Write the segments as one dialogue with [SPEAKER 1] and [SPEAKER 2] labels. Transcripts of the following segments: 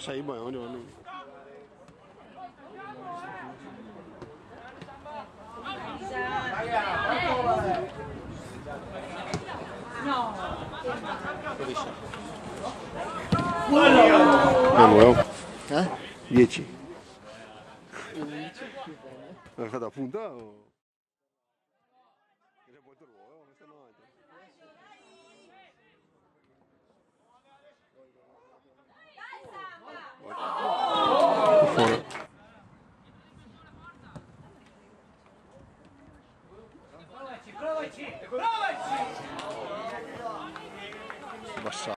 [SPEAKER 1] Sei buono.
[SPEAKER 2] No.
[SPEAKER 1] Nuovo. 10.
[SPEAKER 3] 11.
[SPEAKER 1] L'hai fatta a punta o? Hai vuelto il ruolo? Questa no. Fuori.
[SPEAKER 4] Provaci!
[SPEAKER 1] Bassa.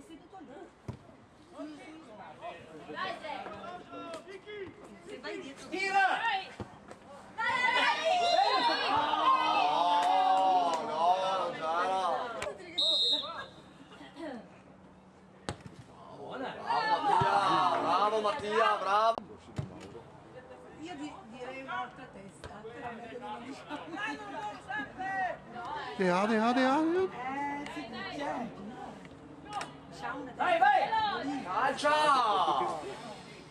[SPEAKER 4] Tira!
[SPEAKER 5] Bravo Mattia, bravo!
[SPEAKER 2] Io direi un'altra testa, però meglio non diciamo.
[SPEAKER 1] De.
[SPEAKER 2] Sì, c'è. Diciamo una testa.
[SPEAKER 4] Vai!
[SPEAKER 5] Calcia!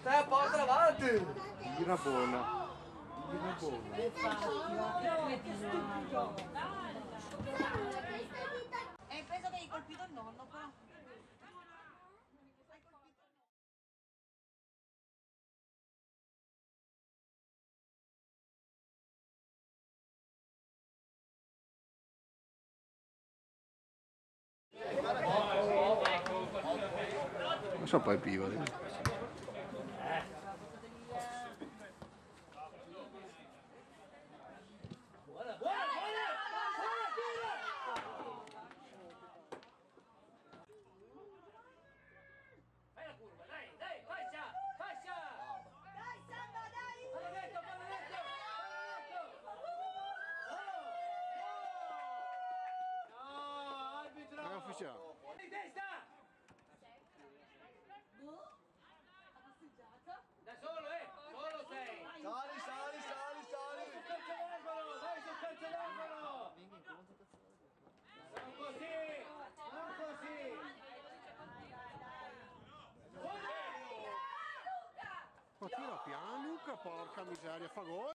[SPEAKER 5] Te porta avanti!
[SPEAKER 3] Tira buona.
[SPEAKER 2] Penso che hai colpito il nonno, però.
[SPEAKER 1] Non so poi pivoti. Ufficiale.
[SPEAKER 4] Di testa! Da solo, solo sei!
[SPEAKER 5] Sali!
[SPEAKER 4] Sul calcio d'angolo! Vai sul calcio d'angolo! Non così! Non così!
[SPEAKER 1] Ma tira piano Luca, porca miseria, fa gol.